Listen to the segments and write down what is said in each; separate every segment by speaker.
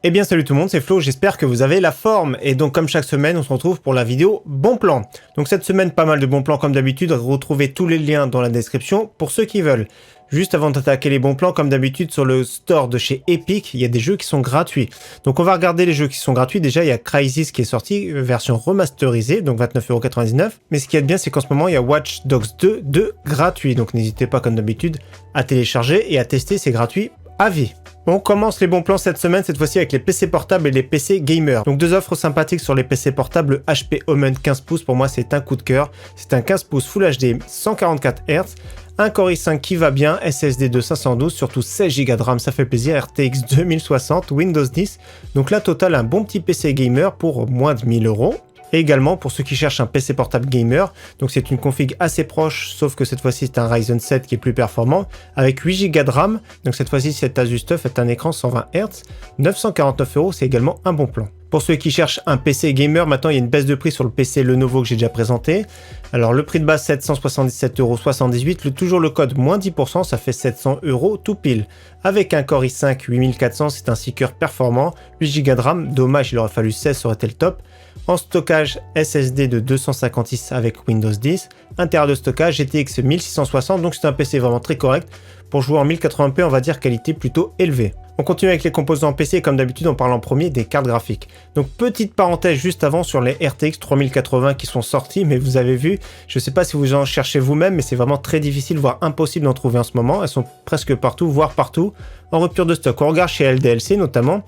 Speaker 1: Eh bien salut tout le monde, c'est Flo, j'espère que vous avez la forme. Et donc comme chaque semaine, on se retrouve pour la vidéo bon plan. Donc cette semaine, pas mal de bons plans comme d'habitude, retrouvez tous les liens dans la description pour ceux qui veulent. Juste avant d'attaquer les bons plans, comme d'habitude sur le store de chez Epic, il y a des jeux qui sont gratuits. Donc on va regarder les jeux qui sont gratuits. Déjà il y a Crysis qui est sorti, version remasterisée, donc 29,99 €. Mais ce qui est bien, c'est qu'en ce moment il y a Watch Dogs 2 gratuit. Donc n'hésitez pas comme d'habitude à télécharger et à tester, c'est gratuit à vie. On commence les bons plans cette semaine, cette fois-ci avec les PC portables et les PC gamers. Donc deux offres sympathiques sur les PC portables. Le HP Omen 15 pouces, pour moi c'est un coup de cœur. C'est un 15 pouces Full HD 144 Hz. Un Core i5 qui va bien, SSD de 512, surtout 16 Go de RAM, ça fait plaisir, RTX 2060, Windows 10. Donc là, total, un bon petit PC gamer pour moins de 1000 €. Et également pour ceux qui cherchent un PC portable gamer, donc c'est une config assez proche, sauf que cette fois-ci c'est un Ryzen 7 qui est plus performant, avec 8 Go de RAM, donc cette fois-ci cet Asus TUF est un écran 120 Hz, 949 €, c'est également un bon plan. Pour ceux qui cherchent un PC gamer, maintenant il y a une baisse de prix sur le PC Lenovo que j'ai déjà présenté. Alors le prix de base 777,78 €, toujours le code moins 10%, ça fait 700 € tout pile. Avec un Core i5 8400, c'est un 6 cœurs performant, 8 Go de RAM, dommage il aurait fallu 16, ça aurait été le top. En stockage SSD de 256 avec Windows 10, 1 Tera de stockage, GTX 1660, donc c'est un PC vraiment très correct. Pour jouer en 1080p, on va dire qualité plutôt élevée. On continue avec les composants PC, comme d'habitude on parle en premier des cartes graphiques. Donc petite parenthèse juste avant sur les RTX 3080 qui sont sortis, mais vous avez vu, je ne sais pas si vous en cherchez vous-même, mais c'est vraiment très difficile, voire impossible d'en trouver en ce moment. Elles sont presque partout, voire partout, en rupture de stock. On regarde chez LDLC notamment,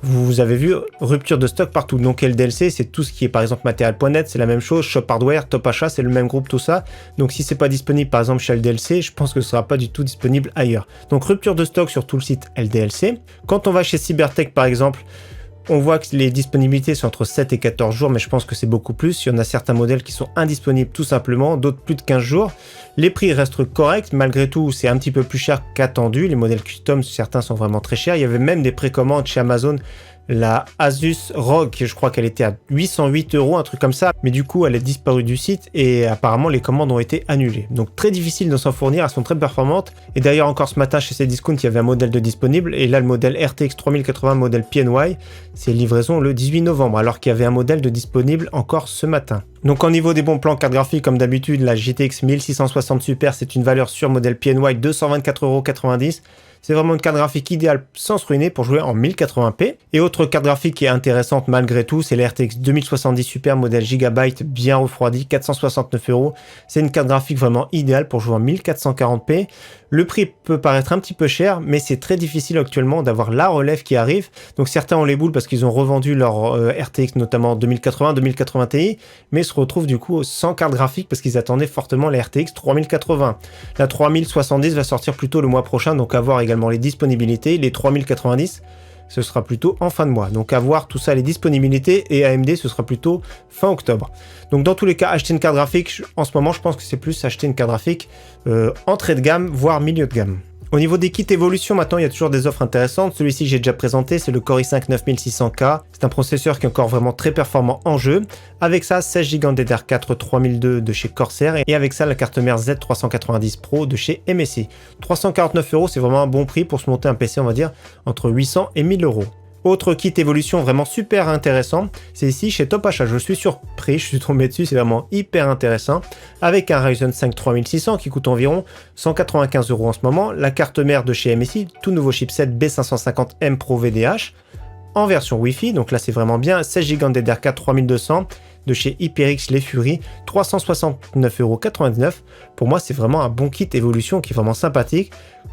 Speaker 1: vous avez vu, rupture de stock partout. Donc LDLC, c'est tout ce qui est par exemple Material.net, c'est la même chose, Shop Hardware, Top Achat, c'est le même groupe, tout ça. Donc si c'est pas disponible par exemple chez LDLC, je pense que ce sera pas du tout disponible ailleurs. Donc rupture de stock sur tout le site LDLC. Quand on va chez Cybertech par exemple, on voit que les disponibilités sont entre 7 et 14 jours, mais je pense que c'est beaucoup plus. Il y en a certains modèles qui sont indisponibles tout simplement, d'autres plus de 15 jours. Les prix restent corrects, malgré tout, c'est un petit peu plus cher qu'attendu. Les modèles custom, certains sont vraiment très chers. Il y avait même des précommandes chez Amazon. La Asus ROG, je crois qu'elle était à 808 €, un truc comme ça. Mais du coup, elle est disparue du site et apparemment, les commandes ont été annulées. Donc, très difficile de s'en fournir. Elles sont très performantes. Et d'ailleurs, encore ce matin, chez Cdiscount, il y avait un modèle de disponible. Et là, le modèle RTX 3080, modèle PNY, c'est livraison le 18 novembre. Alors qu'il y avait un modèle de disponible encore ce matin. Donc, au niveau des bons plans carte graphique, comme d'habitude, la GTX 1660 Super, c'est une valeur sûre modèle PNY 224,90 €. C'est vraiment une carte graphique idéale sans se ruiner pour jouer en 1080p. Et autre carte graphique qui est intéressante malgré tout, c'est la RTX 2070 Super modèle Gigabyte bien refroidi, 469 €. C'est une carte graphique vraiment idéale pour jouer en 1440p. Le prix peut paraître un petit peu cher, mais c'est très difficile actuellement d'avoir la relève qui arrive. Donc certains ont les boules parce qu'ils ont revendu leur RTX notamment 2080, 2080 Ti, mais se retrouvent du coup sans carte graphique parce qu'ils attendaient fortement la RTX 3080. La 3070 va sortir plutôt le mois prochain, donc à voir également les disponibilités. Les 3090, ce sera plutôt en fin de mois. Donc à voir tout ça, les disponibilités, et AMD, ce sera plutôt fin octobre. Donc dans tous les cas, acheter une carte graphique, en ce moment, je pense que c'est plus acheter une carte graphique entrée de gamme, voire milieu de gamme. Au niveau des kits évolution, maintenant, il y a toujours des offres intéressantes. Celui-ci que j'ai déjà présenté, c'est le Core i5 9600K. C'est un processeur qui est encore vraiment très performant en jeu. Avec ça, 16 Go DDR4 3002 de chez Corsair. Et avec ça, la carte mère Z390 Pro de chez MSI. 349 €, c'est vraiment un bon prix pour se monter un PC, on va dire, entre 800 et 1000 €. Autre kit évolution vraiment super intéressant, c'est ici chez Top Achat. Je suis surpris, je suis tombé dessus, c'est vraiment hyper intéressant. Avec un Ryzen 5 3600 qui coûte environ 195 € en ce moment. La carte mère de chez MSI, tout nouveau chipset B550M Pro VDH en version Wi-Fi. Donc là c'est vraiment bien, 16 Go DDR4 3200 de chez HyperX Les Furies, 369,99 €. Pour moi, c'est vraiment un bon kit évolution qui est vraiment sympathique.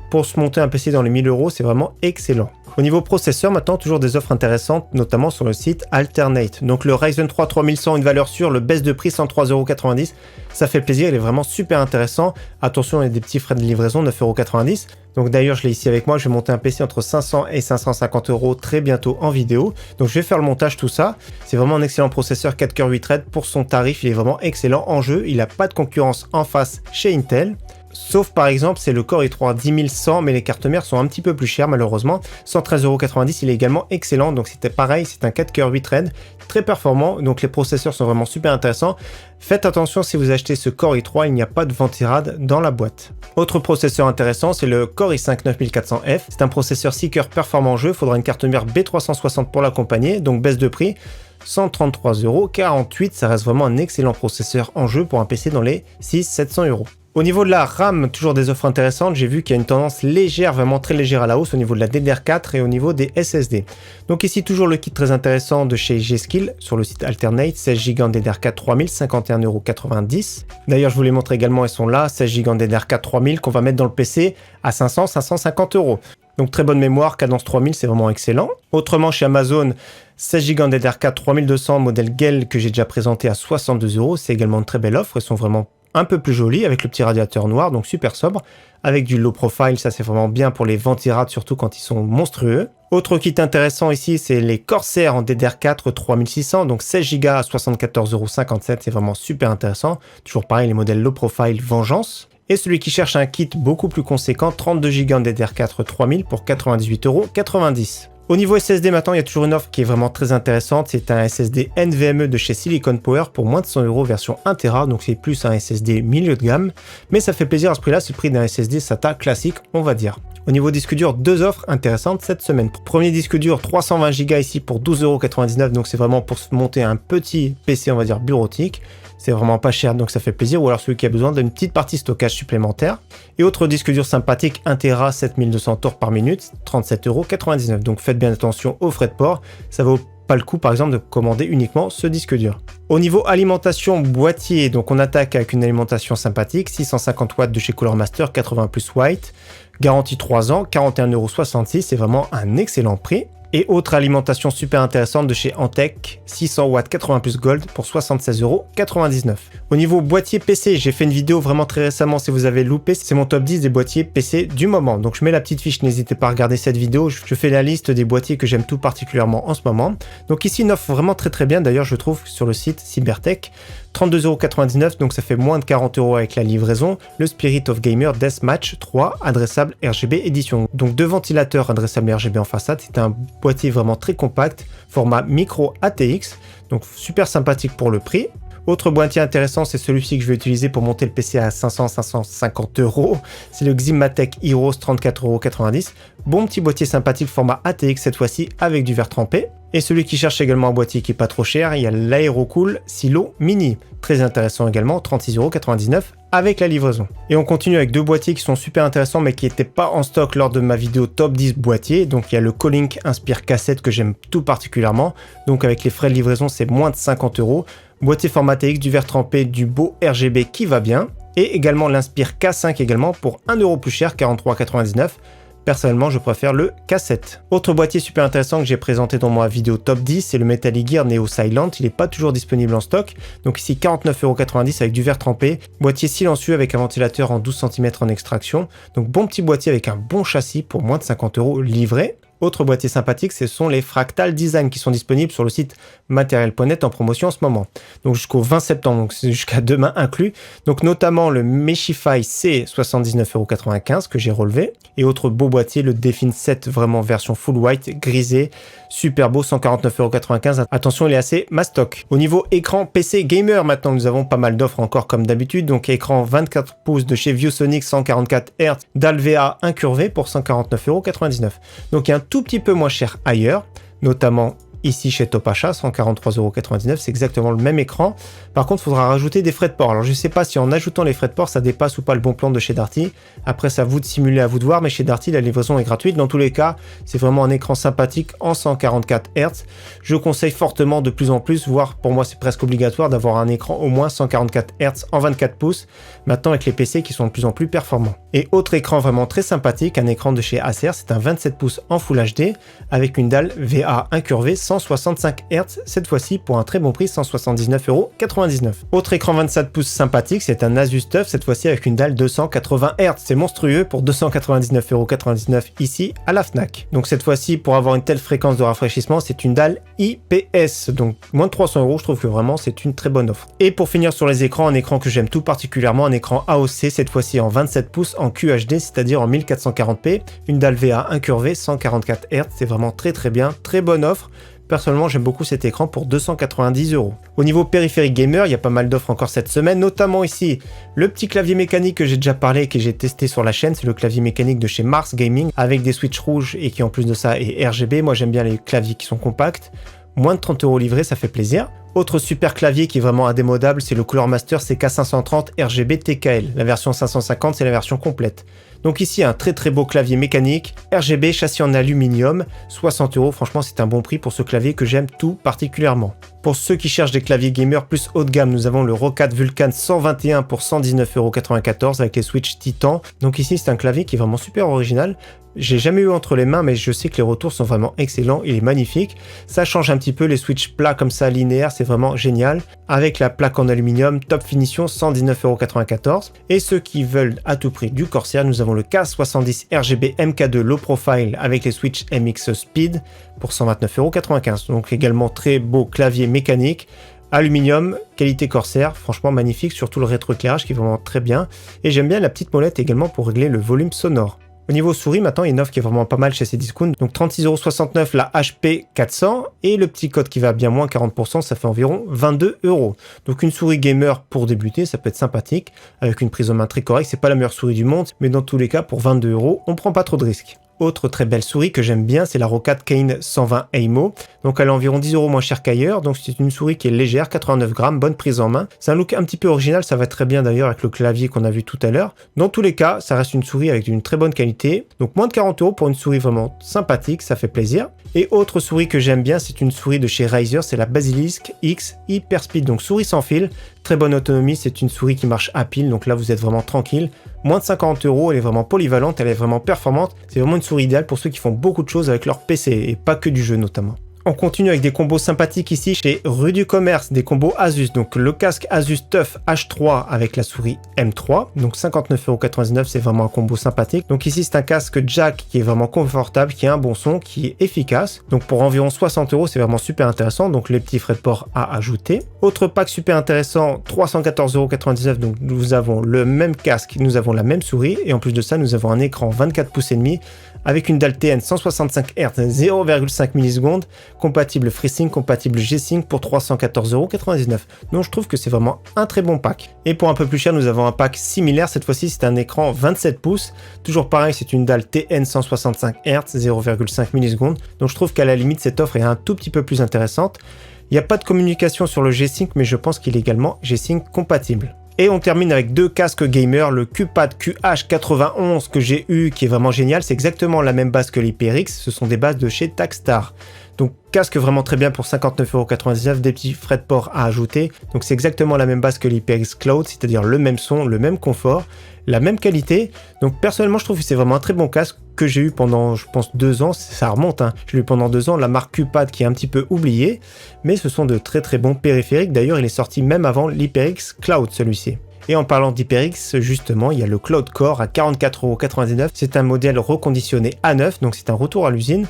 Speaker 1: Pour se monter un PC dans les 1000 €, c'est vraiment excellent. Au niveau processeur, maintenant, toujours des offres intéressantes, notamment sur le site Alternate. Donc le Ryzen 3 3100, une valeur sûre, le baisse de prix 103,90 €. Ça fait plaisir, il est vraiment super intéressant. Attention, il y a des petits frais de livraison, 9,90 €. Donc d'ailleurs, je l'ai ici avec moi, je vais monter un PC entre 500 et 550 € très bientôt en vidéo. Donc je vais faire le montage, tout ça. C'est vraiment un excellent processeur 4 cœurs 8 threads. Pour son tarif, il est vraiment excellent en jeu. Il n'a pas de concurrence en face chez Intel. Sauf par exemple, c'est le Core i3 10100, mais les cartes mères sont un petit peu plus chères malheureusement. 113,90 €, il est également excellent, donc c'était pareil, c'est un 4 cœurs 8 threads, très performant, donc les processeurs sont vraiment super intéressants. Faites attention si vous achetez ce Core i3, il n'y a pas de ventirad dans la boîte. Autre processeur intéressant, c'est le Core i5 9400F, c'est un processeur 6 cœurs performant en jeu, il faudra une carte mère B360 pour l'accompagner, donc baisse de prix. 133,48 €, ça reste vraiment un excellent processeur en jeu pour un PC dans les 600-700 €. Au niveau de la RAM, toujours des offres intéressantes, j'ai vu qu'il y a une tendance légère, vraiment très légère à la hausse au niveau de la DDR4 et au niveau des SSD. Donc ici toujours le kit très intéressant de chez G-Skill sur le site Alternate, 16 Go en DDR4 3000, 51,90 €. D'ailleurs je vous les montre également, elles sont là, 16 Go en DDR4 3000 qu'on va mettre dans le PC à 500-550 €. Donc très bonne mémoire, cadence 3000, c'est vraiment excellent. Autrement chez Amazon, 16 Go en DDR4 3200, modèle Gale que j'ai déjà présenté à 62 €, c'est également une très belle offre, elles sont vraiment un peu plus jolies avec le petit radiateur noir, donc super sobre, avec du low profile, ça c'est vraiment bien pour les ventirades, surtout quand ils sont monstrueux. Autre kit intéressant ici, c'est les Corsair en DDR4 3600, donc 16 Go à 74,57 €, c'est vraiment super intéressant. Toujours pareil, les modèles low profile Vengeance. Et celui qui cherche un kit beaucoup plus conséquent, 32 Go en DDR4 3000 pour 98,90 €. Au niveau SSD maintenant, il y a toujours une offre qui est vraiment très intéressante, c'est un SSD NVMe de chez Silicon Power pour moins de 100 € version 1 Tera, donc c'est plus un SSD milieu de gamme, mais ça fait plaisir à ce prix-là, c'est le prix d'un SSD SATA classique, on va dire. Au niveau disque dur, deux offres intéressantes cette semaine. Premier disque dur, 320 Go ici pour 12,99 €, donc c'est vraiment pour se monter un petit PC, on va dire bureautique. C'est vraiment pas cher, donc ça fait plaisir, ou alors celui qui a besoin d'une petite partie stockage supplémentaire. Et autre disque dur sympathique, 1 Tera, 7200 tours par minute, 37,99 €. Donc faites bien attention aux frais de port, ça vaut pas le coup par exemple de commander uniquement ce disque dur. Au niveau alimentation boîtier, donc on attaque avec une alimentation sympathique, 650 watts de chez Cooler Master, 80 plus white, garantie 3 ans, 41,66 €, c'est vraiment un excellent prix. Et autre alimentation super intéressante de chez Antec, 600 watts 80 plus gold pour 76,99 €. Au niveau boîtier PC, j'ai fait une vidéo vraiment très récemment, si vous avez loupé, c'est mon top 10 des boîtiers PC du moment. Donc je mets la petite fiche, n'hésitez pas à regarder cette vidéo, je fais la liste des boîtiers que j'aime tout particulièrement en ce moment. Donc ici une offre vraiment très bien d'ailleurs je trouve sur le site Cybertech, 32,99 €, donc ça fait moins de 40 € avec la livraison, le Spirit of Gamer Deathmatch 3 adressable RGB édition. Donc deux ventilateurs adressables RGB en façade, c'est un boîtier vraiment très compact, format micro ATX, donc super sympathique pour le prix. Autre boîtier intéressant, c'est celui-ci que je vais utiliser pour monter le PC à 500-550 €. C'est le Ximatech Heroes 34,90 €. Bon petit boîtier sympathique format ATX cette fois-ci avec du verre trempé. Et celui qui cherche également un boîtier qui est pas trop cher, il y a l'Aerocool Silo Mini. Très intéressant également, 36,99 € avec la livraison. Et on continue avec deux boîtiers qui sont super intéressants mais qui n'étaient pas en stock lors de ma vidéo top 10 boîtiers. Donc il y a le Colink Inspire K7 que j'aime tout particulièrement. Donc avec les frais de livraison, c'est moins de 50 €. Boîtier format TX, du verre trempé, du beau RGB qui va bien. Et également l'Inspire K5 également pour 1 € plus cher, 43,99 €. Personnellement, je préfère le K7. Autre boîtier super intéressant que j'ai présenté dans ma vidéo top 10, c'est le Metal Gear Neo Silent. Il n'est pas toujours disponible en stock. Donc ici, 49,90 € avec du verre trempé. Boîtier silencieux avec un ventilateur en 12 cm en extraction. Donc bon petit boîtier avec un bon châssis pour moins de 50 € livré. Autre boîtier sympathique, ce sont les Fractal Design qui sont disponibles sur le site Material.net en promotion en ce moment. Donc jusqu'au 20 septembre, donc c'est jusqu'à demain inclus. Donc notamment le Meshify C 79,95 € que j'ai relevé. Et autre beau boîtier, le Defin 7 vraiment version full white, grisé, super beau, 149,95 €. Attention, il est assez mastoc. Au niveau écran PC gamer, maintenant nous avons pas mal d'offres encore comme d'habitude. Donc écran 24 pouces de chez ViewSonic 144 Hz, DAL-VA incurvé pour 149,99 €. Donc il y a un tout petit peu moins cher ailleurs, notamment ici chez Top Achat, 143,99 €, c'est exactement le même écran. Par contre, il faudra rajouter des frais de port. Alors je ne sais pas si en ajoutant les frais de port, ça dépasse ou pas le bon plan de chez Darty. Après, c'est à vous de simuler, à vous de voir, mais chez Darty, la livraison est gratuite. Dans tous les cas, c'est vraiment un écran sympathique en 144 Hz. Je conseille fortement de plus en plus, voire pour moi c'est presque obligatoire d'avoir un écran au moins 144 Hz en 24 pouces, maintenant avec les PC qui sont de plus en plus performants. Et autre écran vraiment très sympathique, un écran de chez Acer, c'est un 27 pouces en Full HD avec une dalle VA incurvée 165 Hz, cette fois-ci pour un très bon prix, 179,99 €. Autre écran 27 pouces sympathique, c'est un Asus TUF, cette fois-ci avec une dalle 280 Hz. C'est monstrueux pour 299,99 € ici à la Fnac. Donc cette fois-ci, pour avoir une telle fréquence de rafraîchissement, c'est une dalle IPS, donc moins de 300 €, je trouve que vraiment c'est une très bonne offre. Et pour finir sur les écrans, un écran que j'aime tout particulièrement, un écran AOC, cette fois-ci en 27 pouces en QHD, c'est-à-dire en 1440p, une dalle VA incurvée, 144 Hz, c'est vraiment très bien, très bonne offre. Personnellement, j'aime beaucoup cet écran pour 290 €. Au niveau périphérique gamer, il y a pas mal d'offres encore cette semaine, notamment ici, le petit clavier mécanique que j'ai déjà parlé et que j'ai testé sur la chaîne, c'est le clavier mécanique de chez Mars Gaming, avec des switches rouges et qui en plus de ça est RGB. Moi j'aime bien les claviers qui sont compacts. Moins de 30 € livrés, ça fait plaisir. Autre super clavier qui est vraiment indémodable, c'est le Cooler Master CK530 RGB TKL. La version 550, c'est la version complète. Donc ici, un très beau clavier mécanique, RGB, châssis en aluminium, 60 €. Franchement, c'est un bon prix pour ce clavier que j'aime tout particulièrement. Pour ceux qui cherchent des claviers gamer plus haut de gamme, nous avons le Roccat Vulcan 121 pour 119,94 € avec les switches Titan. Donc ici, c'est un clavier qui est vraiment super original. J'ai jamais eu entre les mains, mais je sais que les retours sont vraiment excellents, il est magnifique. Ça change un petit peu les switches plats comme ça, linéaires, c'est vraiment génial. Avec la plaque en aluminium, top finition, 119,94 €. Et ceux qui veulent à tout prix du Corsair, nous avons le K70 RGB MK2 Low Profile avec les switches MX Speed pour 129,95 €. Donc également très beau clavier mécanique. Aluminium, qualité Corsair, franchement magnifique, surtout le rétroéclairage qui est vraiment très bien. Et j'aime bien la petite molette également pour régler le volume sonore. Au niveau souris, maintenant, il y a une offre qui est vraiment pas mal chez Cdiscount. Donc 36,69 € la HP 400 et le petit code qui va bien moins 40%, ça fait environ 22 €. Donc une souris gamer pour débuter, ça peut être sympathique, avec une prise en main très correcte. C'est pas la meilleure souris du monde, mais dans tous les cas, pour 22 €, on prend pas trop de risques. Autre très belle souris que j'aime bien, c'est la Roccat Kane 120 AIMO. Donc elle est environ 10 € moins chère qu'ailleurs. Donc c'est une souris qui est légère, 89 grammes, bonne prise en main. C'est un look un petit peu original, ça va très bien d'ailleurs avec le clavier qu'on a vu tout à l'heure. Dans tous les cas, ça reste une souris avec une très bonne qualité. Donc moins de 40 € pour une souris vraiment sympathique, ça fait plaisir. Et autre souris que j'aime bien, c'est une souris de chez Razer, c'est la Basilisk X Hyperspeed. Donc souris sans fil, très bonne autonomie, c'est une souris qui marche à pile, donc là vous êtes vraiment tranquille. Moins de 50 €, elle est vraiment polyvalente, elle est vraiment performante. C'est vraiment une souris idéale pour ceux qui font beaucoup de choses avec leur PC et pas que du jeu notamment. On continue avec des combos sympathiques ici chez Rue du Commerce, des combos Asus. Donc le casque Asus TUF H3 avec la souris M3, donc 59,99 €, c'est vraiment un combo sympathique. Donc ici c'est un casque jack qui est vraiment confortable, qui a un bon son, qui est efficace. Donc pour environ 60 €, c'est vraiment super intéressant. Donc les petits frais de port à ajouter. Autre pack super intéressant, 314,99 €. Donc nous avons le même casque, nous avons la même souris et en plus de ça, nous avons un écran 24 pouces et demi avec une dalle TN 165 Hz 0,5 millisecondes, compatible FreeSync, compatible G-Sync pour 314,99 €. Donc je trouve que c'est vraiment un très bon pack. Et pour un peu plus cher, nous avons un pack similaire, cette fois-ci c'est un écran 27 pouces, toujours pareil, c'est une dalle TN 165 Hz 0,5 millisecondes. Donc je trouve qu'à la limite cette offre est un tout petit peu plus intéressante. Il n'y a pas de communication sur le G-Sync, mais je pense qu'il est également G-Sync compatible. Et on termine avec deux casques gamer, le QPad QH91 que j'ai eu, qui est vraiment génial, c'est exactement la même base que l'HyperX, ce sont des bases de chez Takstar. Donc casque vraiment très bien pour 59,99 €, des petits frais de port à ajouter. Donc c'est exactement la même base que l'HyperX Cloud, c'est-à-dire le même son, le même confort, la même qualité. Donc personnellement je trouve que c'est vraiment un très bon casque que j'ai eu pendant je pense 2 ans, ça remonte, hein. Je l'ai eu pendant 2 ans, la marque QPad qui est un petit peu oubliée, mais ce sont de très bons périphériques. D'ailleurs il est sorti même avant l'HyperX Cloud celui-ci. Et en parlant d'HyperX, justement, il y a le Cloud Core à 44,99 €. C'est un modèle reconditionné à neuf, donc c'est un retour à l'usine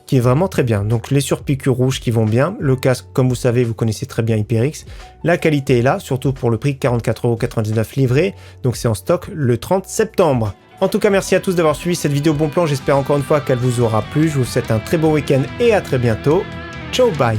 Speaker 1: qui est vraiment très bien. Donc les surpiqûres rouges qui vont bien. Le casque, comme vous savez, vous connaissez très bien HyperX. La qualité est là, surtout pour le prix 44,99 € livré. Donc c'est en stock le 30 septembre. En tout cas, merci à tous d'avoir suivi cette vidéo bon plan. J'espère encore une fois qu'elle vous aura plu. Je vous souhaite un très bon week-end et à très bientôt. Ciao, bye!